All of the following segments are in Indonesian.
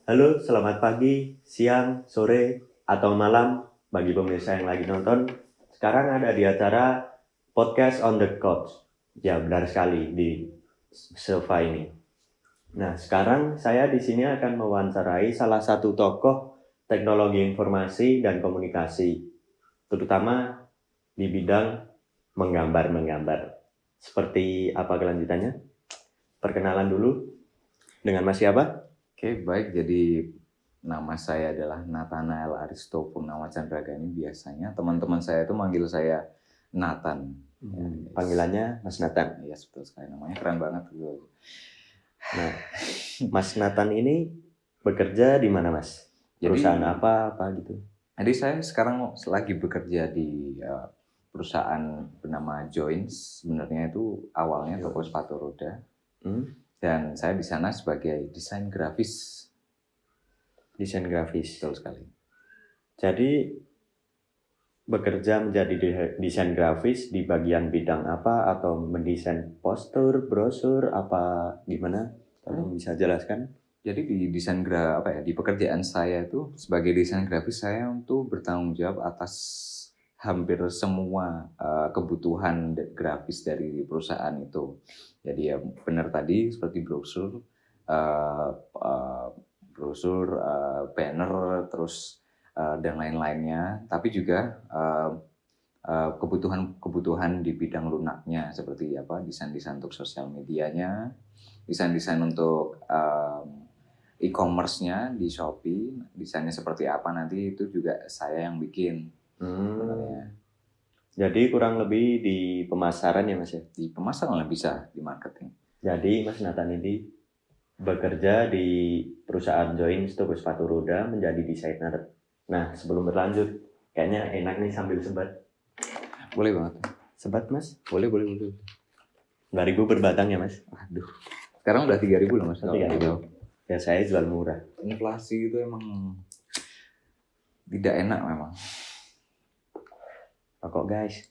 Halo, selamat pagi, siang, sore, atau malam bagi pemirsa yang lagi nonton. Sekarang ada di acara Podcast on the Couch. Ya, benar sekali di sofa ini. Nah, sekarang saya di sini akan mewawancarai salah satu tokoh teknologi informasi dan komunikasi, terutama di bidang menggambar-menggambar. Seperti apa kelanjutannya? Perkenalan dulu dengan Mas siapa? Oke, baik. Jadi nama saya adalah Nathanael Aristo Purnama Chandragani. Biasanya teman-teman saya itu manggil saya Nathan. Panggilannya Mas Nathan. Iya, betul sekali. Namanya keren banget. Nah, Mas Nathan ini bekerja di mana, Mas? Perusahaan apa gitu? Jadi saya sekarang lagi bekerja di perusahaan bernama Joins. Sebenarnya itu awalnya toko sepatu roda. Dan saya di sana sebagai desain grafis. Desain grafis. Betul sekali. Jadi bekerja menjadi desain grafis di bagian bidang apa, atau mendesain poster, brosur, apa gimana? Tolong bisa jelaskan. Jadi di di pekerjaan saya itu sebagai desain grafis, saya untuk bertanggung jawab atas hampir semua kebutuhan grafis dari perusahaan itu. Jadi ya benar tadi seperti brosur, banner, terus dan lain-lainnya. Tapi juga kebutuhan di bidang lunaknya seperti desain-desain untuk sosial medianya, desain-desain untuk e-commerce-nya di Shopee, desainnya seperti apa nanti itu juga saya yang bikin. Jadi kurang lebih di pemasaran ya, Mas ya? Di pemasaran lah, bisa di marketing. Jadi Mas Nathan ini bekerja di perusahaan Joins toko sepatu roda menjadi desainer. Nah, sebelum berlanjut, kayaknya enak nih sambil sebat. Boleh banget. Sebat, Mas? Boleh. 2.000 per batang ya, Mas? Aduh. Sekarang udah 3.000 loh, Mas. 3.000. Ya, saya jual murah. Inflasi itu emang tidak enak memang. Kok guys?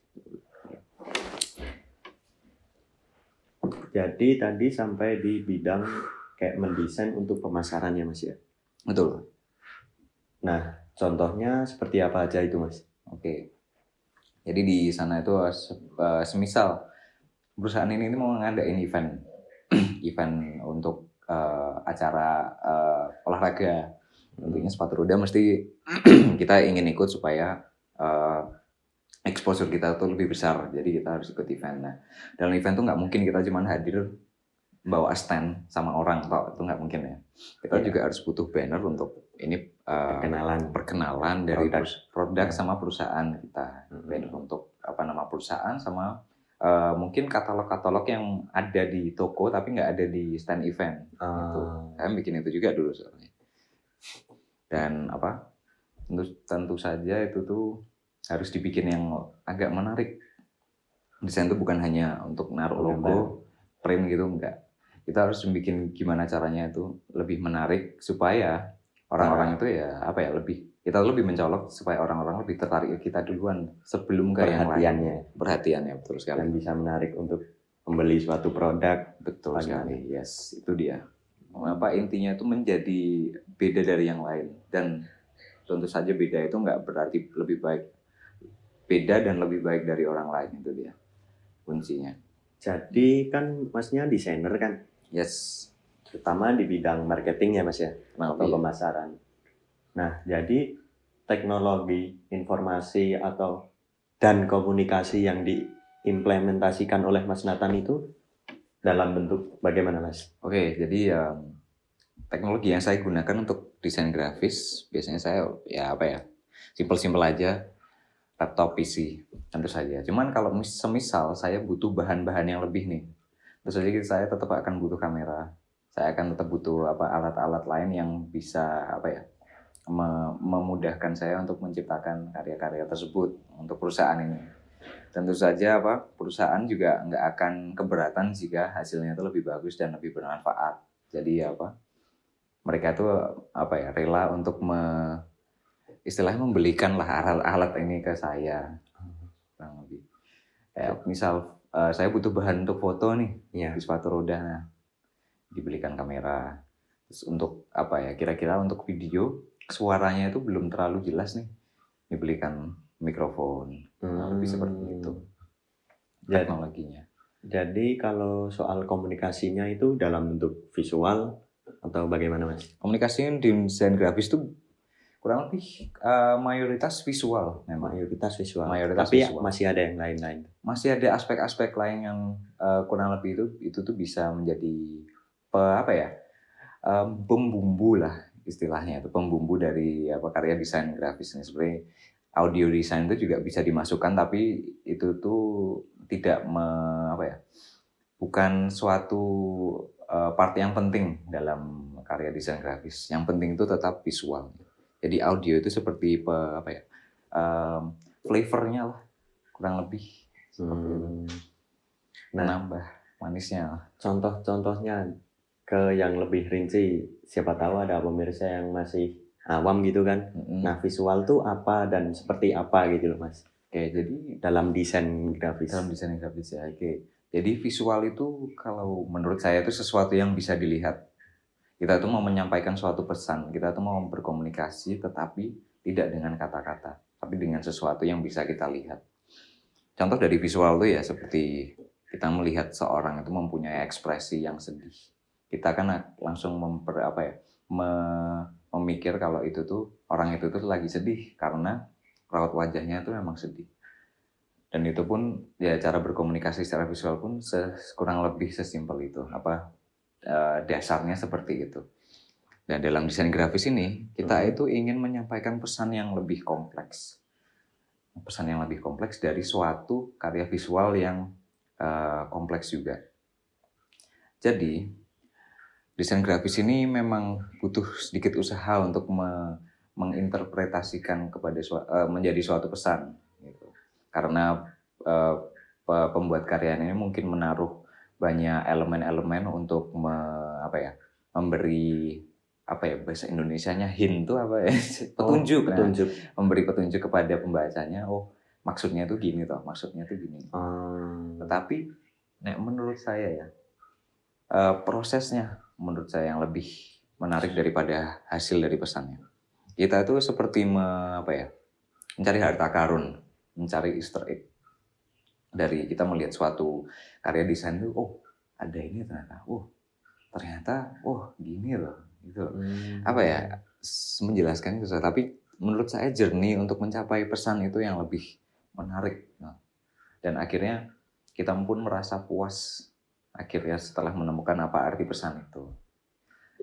Jadi tadi sampai di bidang kayak mendesain untuk pemasaran ya, Mas ya? Betul. Nah, contohnya seperti apa aja itu, Mas? Oke. Jadi di sana itu semisal perusahaan ini mau ngadain event untuk acara olahraga, tentunya sepatu roda mesti kita ingin ikut supaya exposure kita tuh lebih besar. Jadi kita harus ikut event. Nah, dalam event tuh nggak mungkin kita cuma hadir bawa stand sama orang, itu nggak mungkin ya. Kita juga harus butuh banner untuk ini perkenalan dari produk sama perusahaan kita. Banner untuk nama perusahaan sama mungkin katalog-katalog yang ada di toko tapi nggak ada di stand event. Gitu. Saya bikin itu juga dulu soalnya. Dan tentu saja itu tuh harus dibikin yang agak menarik. Desain itu bukan hanya untuk naruh logo, print gitu, enggak. Kita harus bikin gimana caranya itu lebih menarik supaya orang-orang itu kita lebih mencolok supaya orang-orang lebih tertarik ke kita duluan sebelum ke yang lainnya. Perhatiannya betul sekali. Dan bisa menarik untuk membeli suatu produk. Betul sekali. Yes, itu dia. Intinya itu menjadi beda dari yang lain, dan tentu saja beda itu nggak berarti lebih baik. Beda dan lebih baik dari orang lain, itu dia kuncinya. Jadi kan Masnya desainer kan? Yes. Terutama di bidang marketing ya, Mas ya, atau pemasaran. Nah, jadi teknologi informasi dan komunikasi yang diimplementasikan oleh Mas Nathan itu dalam bentuk bagaimana, Mas? Oke, jadi teknologi yang saya gunakan untuk desain grafis biasanya saya simpel-simpel aja, laptop, PC, tentu saja. Cuman kalau semisal saya butuh bahan-bahan yang lebih nih, tentu saja saya tetap akan butuh kamera. Saya akan tetap butuh alat-alat lain yang bisa memudahkan saya untuk menciptakan karya-karya tersebut untuk perusahaan ini. Tentu saja perusahaan juga nggak akan keberatan jika hasilnya itu lebih bagus dan lebih bermanfaat. Jadi mereka itu rela untuk istilahnya membelikan lah alat ini ke saya. Misal saya butuh bahan untuk foto nih, di sepatu roda, dibelikan kamera. Terus untuk apa ya? Kira-kira untuk video suaranya itu belum terlalu jelas nih. Dibelikan mikrofon. Lebih seperti itu teknologinya. Jadi kalau soal komunikasinya itu dalam bentuk visual atau bagaimana Mas? Komunikasinya di desain grafis itu kurang lebih mayoritas visual memang. Mayoritas visual. Mayoritas tapi visual. Masih ada yang lain-lain. Masih ada aspek-aspek lain yang kurang lebih itu tuh bisa menjadi pembumbu lah istilahnya, itu pembumbu dari karya desain grafis ini. Sebenarnya audio design itu juga bisa dimasukkan, tapi itu tuh tidak bukan suatu part yang penting dalam karya desain grafis. Yang penting itu tetap visual. Jadi audio itu seperti flavornya lah, kurang lebih seperti itu. Menambah manisnya. Contoh-contohnya ke yang lebih rinci, siapa tahu ada pemirsa yang masih awam gitu kan. Nah, visual tuh apa dan seperti apa gitu loh Mas. Oke, jadi dalam desain grafis. Dalam desain grafis ya. Oke. Jadi visual itu kalau menurut saya itu sesuatu yang bisa dilihat. Kita tuh mau menyampaikan suatu pesan, kita tuh mau berkomunikasi tetapi tidak dengan kata-kata, tapi dengan sesuatu yang bisa kita lihat. Contoh dari visual tuh ya seperti kita melihat seorang itu mempunyai ekspresi yang sedih. Kita kan langsung memikir kalau itu tuh orang itu tuh lagi sedih karena raut wajahnya itu memang sedih. Dan itu pun ya cara berkomunikasi secara visual pun kurang lebih sesimpel itu. Dasarnya seperti itu. Dan dalam desain grafis ini kita itu ingin menyampaikan pesan yang lebih kompleks. Pesan yang lebih kompleks dari suatu karya visual yang kompleks juga. Jadi desain grafis ini memang butuh sedikit usaha untuk menginterpretasikan menjadi suatu pesan. Gitu. Karena pembuat karya ini mungkin menaruh banyak elemen-elemen untuk memberi bahasa Indonesianya hint tuh petunjuk. Memberi petunjuk kepada pembacanya, maksudnya tuh gini toh, maksudnya tuh gini. Tetapi menurut saya ya prosesnya menurut saya yang lebih menarik daripada hasil dari pesannya. Kita itu seperti mencari harta karun, mencari Easter egg. Dari kita melihat suatu karya desain itu, ada ini ternyata, gini loh, gitu. Menjelaskan itu, tapi menurut saya journey untuk mencapai pesan itu yang lebih menarik. Dan akhirnya kita pun merasa puas akhirnya setelah menemukan apa arti pesan itu.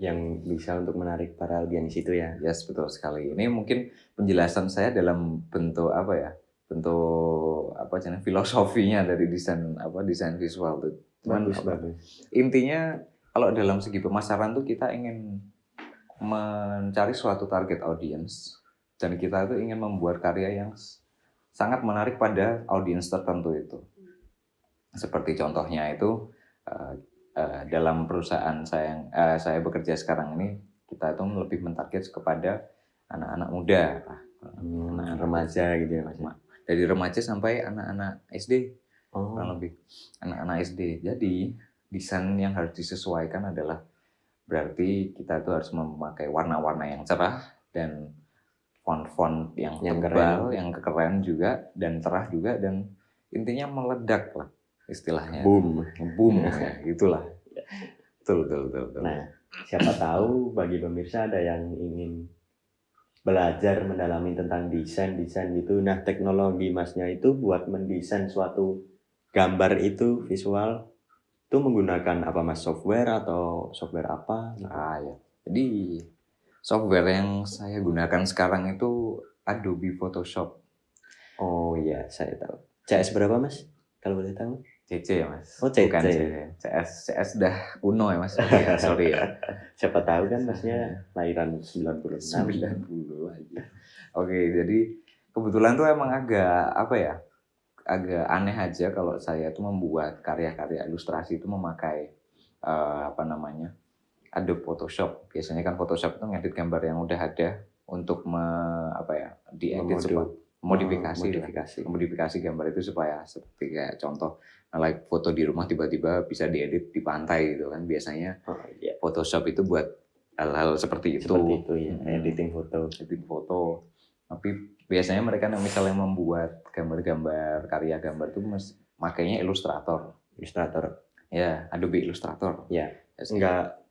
Yang bisa untuk menarik para audiens itu ya. Yes, betul sekali. Ini mungkin penjelasan saya dalam bentuk filosofinya dari desain visual tuh. Bagus. Intinya kalau dalam segi pemasaran tuh kita ingin mencari suatu target audience dan kita tuh ingin membuat karya yang sangat menarik pada audiens tertentu itu. Seperti contohnya itu dalam perusahaan saya bekerja sekarang ini, kita itu lebih mentarget kepada anak-anak muda, remaja gitu ya Mas. Dari remaja sampai anak-anak SD, kurang lebih anak-anak SD. Jadi desain yang harus disesuaikan adalah berarti kita itu harus memakai warna-warna yang cerah dan font-font yang tebal, yang keren juga dan cerah juga, dan intinya meledak lah istilahnya. Boom ya, gitulah. Betul. Nah, siapa tahu bagi pemirsa ada yang ingin belajar mendalami tentang desain gitu. Nah, teknologi Masnya itu buat mendesain suatu gambar itu visual itu menggunakan apa Mas, software atau software apa? Ya. Jadi software yang saya gunakan sekarang itu Adobe Photoshop. Oh iya, saya tahu. CS berapa Mas? Kalau boleh tahu? CC ya Mas. Oh, CC. Bukan CS dah kuno ya Mas. Sorry ya. Siapa tahu kan Masnya lahiran 96. 90 aja. Oke, jadi kebetulan tuh emang agak agak aneh aja kalau saya tuh membuat karya-karya ilustrasi itu memakai Adobe Photoshop. Biasanya kan Photoshop itu ngedit gambar yang udah ada untuk diedit modifikasi gambar itu supaya seperti kayak contoh foto di rumah tiba-tiba bisa diedit di pantai gitu kan. Biasanya Photoshop itu buat hal-hal seperti itu. Seperti itu ya, editing foto. Tapi biasanya mereka misalnya membuat gambar-gambar, karya gambar itu makanya Illustrator. Ya, Adobe Illustrator. Ya, enggak,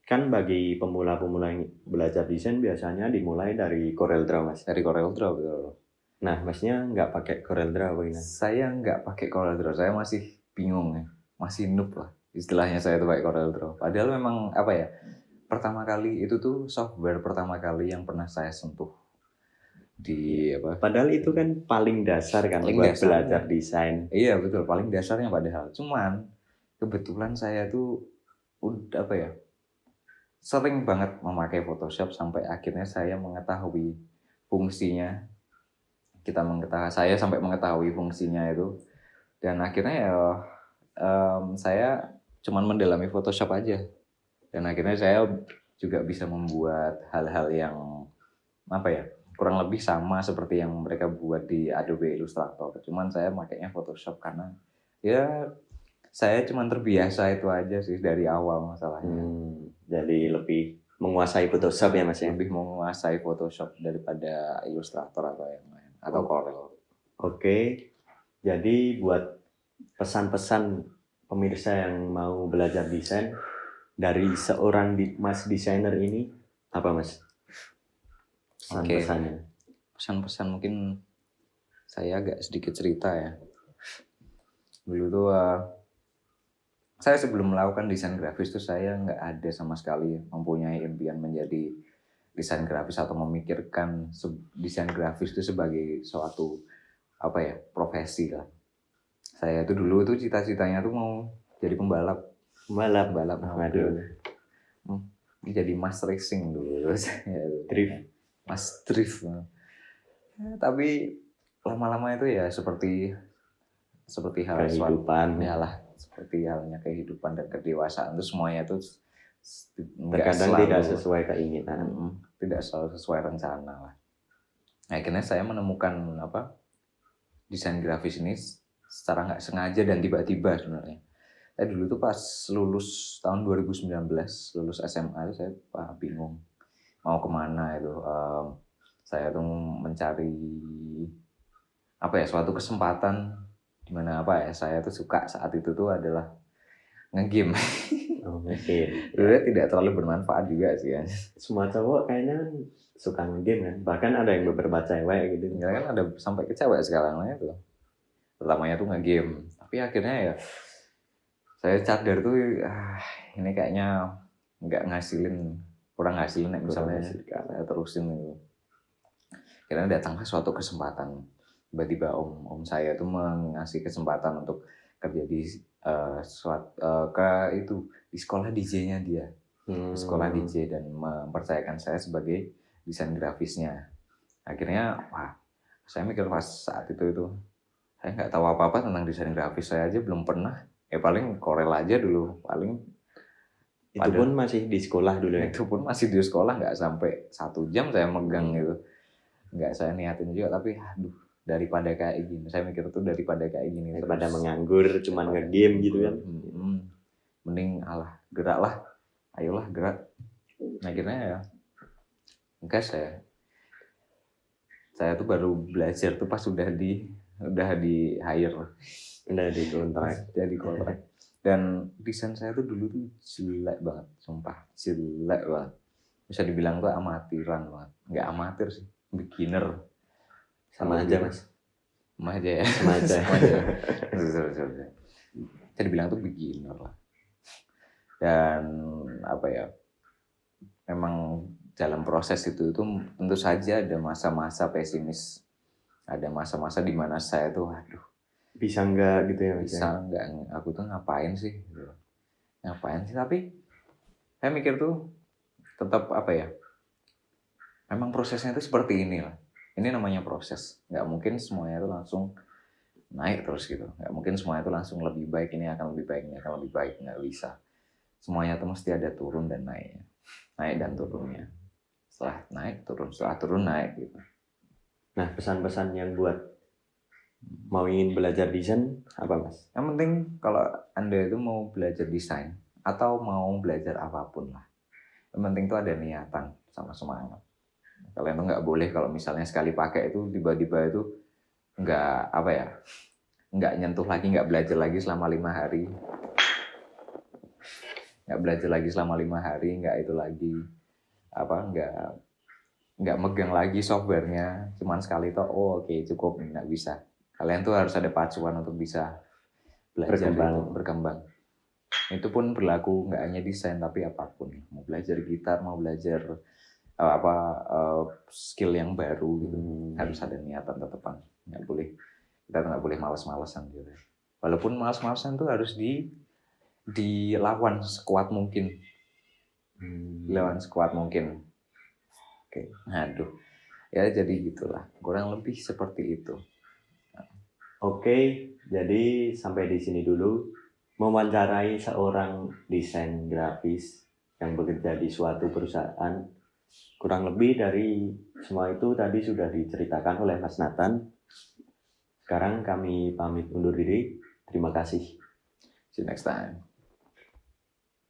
kan bagi pemula-pemula yang belajar desain biasanya dimulai dari CorelDRAW, Mas. Dari CorelDRAW, betul. Nah, Masnya nggak pakai CorelDRAW ini? Saya nggak pakai CorelDRAW, saya masih bingung ya, masih noob lah istilahnya saya tuh pakai CorelDRAW. Padahal memang apa ya, pertama kali itu tuh software pertama kali yang pernah saya sentuh di apa? Padahal itu kan paling dasar kan buat belajar desain. Iya betul, paling dasarnya padahal. Cuman kebetulan saya tuh udah apa ya, sering banget memakai Photoshop sampai akhirnya saya mengetahui fungsinya. Saya sampai mengetahui fungsinya itu, dan akhirnya ya saya cuman mendalami Photoshop aja, dan akhirnya saya juga bisa membuat hal-hal yang apa ya, kurang lebih sama seperti yang mereka buat di Adobe Illustrator. Cuman saya makainya Photoshop karena ya saya cuman terbiasa itu aja sih dari awal masalahnya. Jadi lebih menguasai Photoshop ya, Mas ya? Lebih menguasai Photoshop daripada Illustrator atau yang lain, atau Corel. Oke. Jadi buat pesan-pesan pemirsa yang mau belajar desain dari seorang Mas desainer ini apa, Mas? Pesan-pesannya. Pesan-pesan mungkin saya agak sedikit cerita ya. Dulu tuh saya sebelum melakukan desain grafis tuh saya nggak ada sama sekali mempunyai impian menjadi desain grafis atau memikirkan desain grafis itu sebagai suatu apa ya, profesi lah. Saya tuh dulu tuh cita-citanya tuh mau jadi pembalap. Waduh. Jadi mas racing dulu. Mas drift. Tapi lama-lama itu ya seperti hal kehidupan. Seperti halnya kehidupan dan kedewasaan itu semuanya itu terkadang tidak sesuai keinginan, tidak selalu sesuai rencana lah. Akhirnya saya menemukan desain grafis ini secara nggak sengaja dan tiba-tiba sebenarnya. Saya dulu tuh pas lulus tahun 2019, lulus SMA itu saya bingung mau kemana itu. Saya tuh mencari suatu kesempatan dimana saya tuh suka saat itu tuh adalah nge-game. Sebenarnya tidak terlalu bermanfaat juga sih ya. Semua cowok kayaknya suka nge-game kan. Bahkan ada yang beberapa cewek gitu. Ya kan ada sampai ke cewek sekarang itu. Pertamanya tuh nge-game. Tapi akhirnya ya saya sadar tuh ini kayaknya kurang ngasilin misalnya saya terusin gitu. Akhirnya datanglah suatu kesempatan. Tiba-tiba om saya tuh mengasih kesempatan untuk kerja di di sekolah DJ-nya dia. Sekolah DJ, dan mempercayakan saya sebagai desain grafisnya. Akhirnya saya mikir pas saat itu saya nggak tahu apa-apa tentang desain grafis, saya aja belum pernah. Paling Corel aja dulu, paling itu pun masih di sekolah dulu ya. Itu pun masih di sekolah, nggak sampai 1 jam saya megang itu. Nggak saya niatin juga, tapi daripada kayak gini, saya mikir tuh daripada kayak gini, daripada menganggur cuman nge-game gitu kan. Mending geraklah, ayolah gerak. Akhirnya ya gas saya tuh baru belajar tuh pas udah di hire, udah di kontrak. Dan desain saya tuh dulu tuh jelek banget, sumpah jelek banget. Bisa dibilang tuh amatiran banget. Nggak amatir sih, beginner. Sama aja mas. Sama aja ya. Bisa dibilang tuh beginner lah. Dan memang dalam proses itu tentu saja ada masa-masa pesimis, ada masa-masa di mana saya tuh bisa enggak gitu ya mas? Bisa enggak, aku tuh ngapain sih, tapi saya mikir tuh tetap memang prosesnya itu seperti ini lah. Ini namanya proses, nggak mungkin semuanya itu langsung naik terus gitu, nggak mungkin semuanya itu langsung lebih baik, ini akan lebih baik, nggak bisa. Semuanya tuh mesti ada turun dan naiknya, naik dan turunnya, setelah naik turun, setelah turun naik gitu. Nah, pesan-pesan yang buat mau ingin belajar desain apa mas? Yang penting kalau Anda itu mau belajar desain atau mau belajar apapun lah, Yang penting tuh ada niatan sama semangat. Kalian tuh nggak boleh kalau misalnya sekali pakai itu tiba-tiba itu nggak apa ya, nggak nyentuh lagi, nggak belajar lagi selama 5 hari, nggak itu lagi apa, nggak megang lagi softwarenya, cuman sekali toh, oke, cukup, nggak bisa. Kalian tuh harus ada pacuan untuk bisa belajar berkembang. Itu pun berlaku nggak hanya desain tapi apapun, mau belajar gitar, mau belajar skill yang baru gitu, harus ada niatan tetepan. Kita nggak boleh malas-malasan gitu. Walaupun malas-malasan tuh harus dilawan sekuat mungkin. Oke. Aduh. Ya jadi gitulah. Kurang lebih seperti itu. Oke, jadi sampai di sini dulu. Mewawancarai seorang desain grafis yang bekerja di suatu perusahaan. Kurang lebih dari semua itu tadi sudah diceritakan oleh Mas Nathan. Sekarang kami pamit undur diri. Terima kasih. See you next time.